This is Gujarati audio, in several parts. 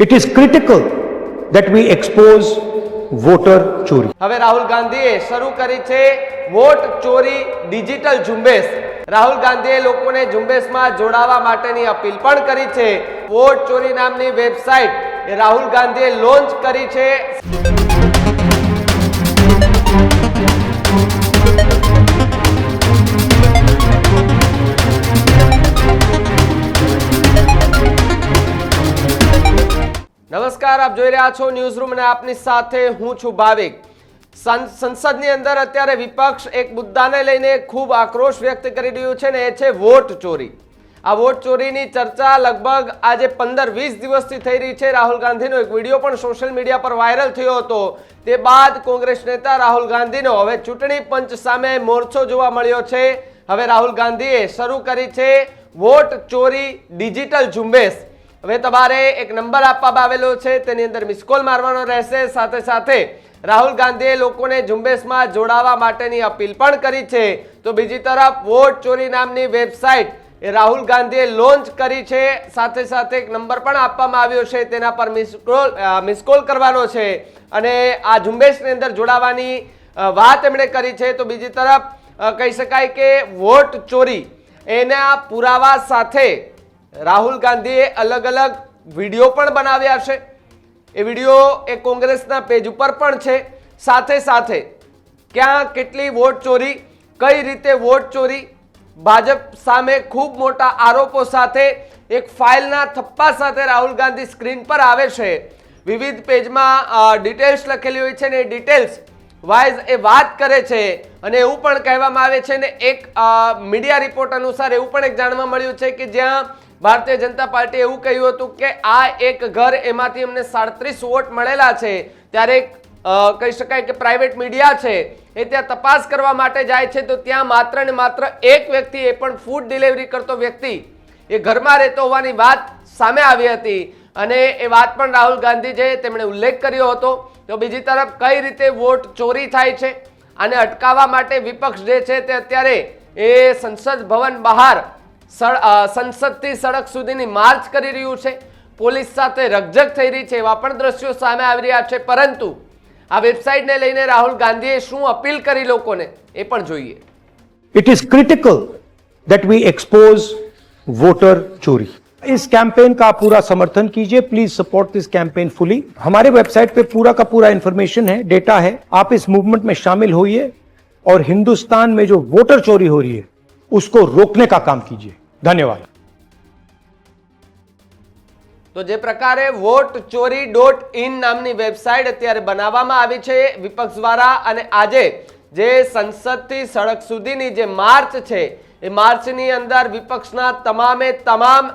It is critical that we expose voter ચોરી. હવે રાહુલ ગાંધીએ શરૂ કરી છે વોટ ચોરી ડિજિટલ ઝુંબેશ. રાહુલ ગાંધીએ લોકોને ઝુંબેશમાં જોડાવા માટેની અપીલ પણ કરી છે. વોટ ચોરી નામની વેબસાઇટ રાહુલ ગાંધીએ લોન્ચ કરી છે. નમસ્કાર, આપ જોઈ રહ્યા છો ન્યૂઝ રૂમ અને આપની સાથે હું છું ભાવિક. સંસદની અંદર અત્યારે વિપક્ષ એક મુદ્દાને લઈને ખૂબ આક્રોશ વ્યક્ત કરી રહ્યું છે ને એ છે વોટ ચોરી. આ વોટ ચોરીની ચર્ચા લગભગ આજે 15-20 દિવસથી થઈ રહી છે. રાહુલ ગાંધીનો એક વિડીયો પણ સોશિયલ મીડિયા પર વાયરલ થયો હતો. તે બાદ કોંગ્રેસ નેતા રાહુલ ગાંધીનો હવે ચૂંટણી પંચ સામે મોરચો જોવા મળ્યો છે. હવે રાહુલ ગાંધીએ શરૂ કરી છે વોટ ચોરી ડિજિટલ ઝુંબેશ. હવે તમારે એક નંબર આપવામાં આવેલો છે, તેની અંદર મિસ કોલ મારવાનો રહેશે. સાથે સાથે રાહુલ ગાંધીએ લોકોને ઝુંબેશમાં જોડાવા માટેની અપીલ પણ કરી છે. તો બીજી તરફ વોટ ચોરી નામની વેબસાઇટ એ રાહુલ ગાંધીએ લોન્ચ કરી છે. સાથે સાથે એક નંબર પણ આપવામાં આવ્યો છે, તેના પર મિસ કોલ કરવાનો છે અને આ ઝુંબેશની અંદર જોડાવાની વાત એમણે કરી છે. તો બીજી તરફ કહી શકાય કે વોટ ચોરી એના પુરાવા સાથે રાહુલ ગાંધીએ અલગ અલગ વિડીયો પણ બનાવ્યા છે. એ વિડીયો એ કોંગ્રેસના પેજ ઉપર પણ છે. સાથે સાથે ક્યાં કેટલી વોટ ચોરી, કઈ રીતે વોટ ચોરી, ભાજપ સામે ખૂબ મોટા આરોપો સાથે એક ફાઇલના થપ્પા સાથે રાહુલ ગાંધી સ્ક્રીન પર આવે છે. વિવિધ પેજમાં ડિટેલ્સ લખેલી હોય છે ને એ ડિટેલ્સ વાઇઝ એ વાત કરે છે અને એવું પણ કહેવામાં આવે છે ને એક મીડિયા રિપોર્ટ અનુસાર એવું પણ એક જાણવા મળ્યું છે કે જ્યાં ભારતીય જનતા પાર્ટીએ એવું કહ્યું હતું કે આ એક ઘર એમાંથી અમને 37 વોટ મળેલા છે. ત્યારે કહી શકાય કે પ્રાઇવેટ મીડિયા છે એ ત્યાં તપાસ કરવા માટે જાય છે. તો ત્યાં માત્ર ને માત્ર એક વ્યક્તિ, એ પણ ફૂડ ડિલિવરી કરતો વ્યક્તિ, એ ઘરમાં રહેતો હોવાની વાત સામે આવી હતી અને એ વાત પણ રાહુલ ગાંધી છે તેમણે ઉલ્લેખ કર્યો હતો. તો બીજી તરફ કઈ રીતે વોટ ચોરી થાય છે આને અટકાવવા માટે વિપક્ષ જે છે તે અત્યારે એ સંસદ ભવન બહાર સંસદથી સડક સુધીની માર્ચ કરી રહ્યું છે. પોલીસ સાથે રકઝક થઈ રહી છે, એવા પણ દ્રશ્યો સામે આવી રહ્યા છે. પરંતુ આ વેબસાઇટને લઈને રાહુલ ગાંધીએ શું અપીલ કરી લોકોને એ પણ જોઈએ. It is critical that we expose voter चोरी. इस कैंपेन का आप पूरा समर्थन कीजिए. Please support this campaign fully. हमारे वेबसाइट पे पूरा का पूरा इंफॉर्मेशन है, डेटा है. आप इस मूवमेंट में शामिल होइए और हिंदुस्तान में जो वोटर चोरी हो रही है उसको रोकने का काम कीजिए. धन्यवाद. તો જે પ્રકારે વોટ ચોરી .in નામની વેબસાઇટ અત્યારે બનાવવામાં આવી છે વિપક્ષ દ્વારા, અને આજે જે સંસદથી સડક સુધીની જે માર્ચ છે એ માર્ચની અંદર વિપક્ષના તમામે તમામ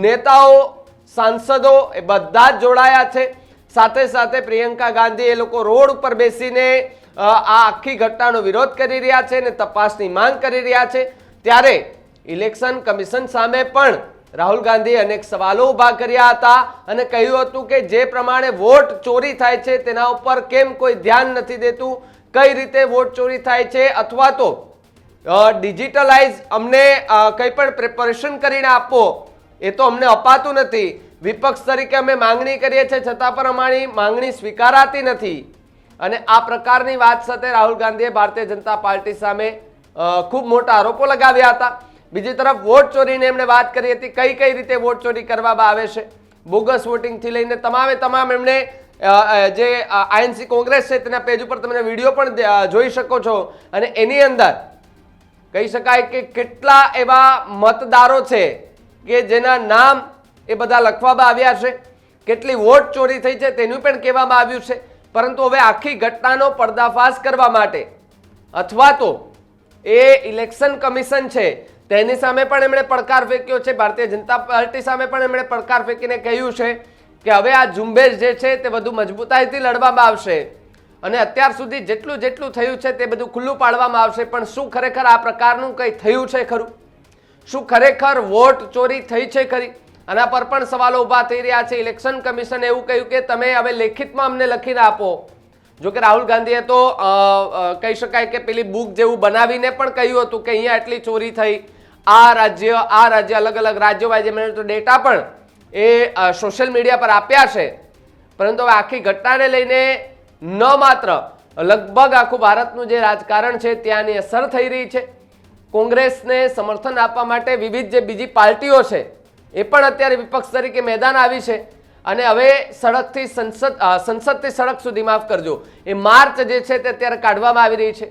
નેતાઓ, સાંસદો એ બધા જ જોડાયા છે. સાથે સાથે પ્રિયંકા ગાંધી એ લોકો રોડ ઉપર બેસીને આ આખી ઘટનાનો વિરોધ કરી રહ્યા છે અને તપાસની માંગ કરી રહ્યા છે. ત્યારે ઇલેક્શન કમિશન સામે પણ રાહુલ ગાંધીએ અનેક સવાલો ઉભા કર્યા હતા અને કહ્યું હતું કે જે પ્રમાણે વોટ ચોરી થાય છે તેના ઉપર કેમ કોઈ ધ્યાન નથી દેતું, કઈ રીતે વોટ ચોરી થાય છે, અથવા તો ડિજિટલાઇઝ અમને કંઈ પણ પ્રિપેરેશન કરીને આપો એ તો અમને અપાતું નથી. વિપક્ષ તરીકે અમે માંગણી કરીએ છીએ છતાં પણ અમારી માંગણી સ્વીકારાતી નથી. અને આ પ્રકારની વાત સાથે રાહુલ ગાંધીએ ભારતીય જનતા પાર્ટી સામે ખૂબ મોટા આરોપો લગાવ્યા હતા. બીજી તરફ વોટ ચોરીની એમણે વાત કરી હતી, કઈ કઈ રીતે વોટ ચોરી કરવામાં આવે છે, બોગસ વોટિંગથી લઈને તમામે તમામ એમણે જે આઈએનસી કોંગ્રેસ છે તેના પેજ ઉપર તમે વિડીયો પણ જોઈ શકો છો. અને એની અંદર કહી શકાય કે કેટલા એવા મતદારો છે કે જેના નામ એ બધા લખવામાં આવ્યા છે, કેટલી વોટ ચોરી થઈ છે તેનું પણ કહેવામાં આવ્યું છે. પરંતુ હવે આખી ઘટનાનો પર્દાફાશ કરવા માટે અથવા તો એ ઇલેક્શન કમિશન છે તેની સામે પણ એમણે પડકાર ફેંક્યો છે. ભારતીય જનતા પાર્ટી સામે પણ એમણે પડકાર ફેંકીને કહ્યું છે કે હવે આ ઝુંબેશ જે છે તે વધુ મજબૂતાઈથી લડવામાં આવશે અને અત્યાર સુધી જેટલું જેટલું થયું છે તે બધું ખુલ્લું પાડવામાં આવશે. પણ શું ખરેખર આ પ્રકારનું કંઈ થયું છે ખરું? શું ખરેખર વોટ ચોરી થઈ છે ખરી? આના પર પણ સવાલો ઊભા થઈ રહ્યા છે. ઇલેક્શન કમિશને એવું કહ્યું કે તમે હવે લેખિતમાં અમને લખીને આપો. જો કે રાહુલ ગાંધીએ તો કહી શકાય કે પેલી બુક જેવું બનાવીને પણ કહ્યું હતું કે અહીંયા એટલી ચોરી થઈ, આ રાજ્ય અલગ અલગ રાજ્યો વાઇઝ એમણે તો ડેટા પણ એ સોશિયલ મીડિયા પર આપ્યા છે, પરંતુ હવે આખી ઘટનાને લઈને ન માત્ર લગભગ આખું ભારતનું જે રાજકારણ છે ત્યાંની અસર થઈ રહી છે, કોંગ્રેસને સમર્થન આપવા માટે વિવિધ જે બીજી પાર્ટીઓ છે એ પણ અત્યારે વિપક્ષ તરીકે મેદાન આવી છે અને હવે સડકથી સંસદથી સડક સુધી, માફ કરજો, એ માર્ચ જે છે તે અત્યારે કાઢવામાં આવી રહી છે.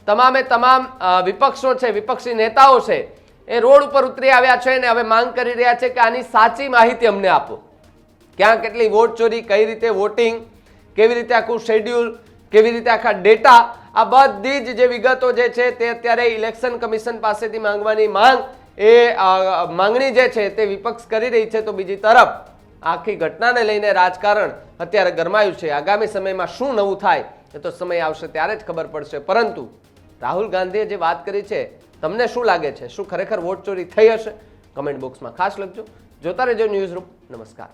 તમામે તમામ વિપક્ષો છે, વિપક્ષી નેતાઓ છે એ રોડ ઉપર ઉતરી આવ્યા છે અને હવે માંગ કરી રહ્યા છે કે આની સાચી માહિતી અમને આપો. ક્યાં કેટલી વોટ ચોરી, કઈ રીતે વોટિંગ, કેવી રીતે આખું શેડ્યુલ, કેવી રીતે આખા ડેટા, આ બધી જ જે વિગતો જે છે તે અત્યારે ઇલેક્શન કમિશન પાસેથી માંગવાની માંગણી જે છે તે વિપક્ષ કરી રહી છે. તો બીજી તરફ આખી ઘટનાને લઈને રાજકારણ અત્યારે ગરમાયું છે. આગામી સમયમાં શું નવું થાય એ તો સમય આવશે ત્યારે જ ખબર પડશે. પરંતુ રાહુલ ગાંધીએ જે વાત કરી છે, તમને શું લાગે છે? શું ખરેખર વોટ ચોરી થઈ હશે? કમેન્ટ બોક્સમાં ખાસ લખજો. જોતા રહેજો ન્યૂઝ રૂમ. નમસ્કાર.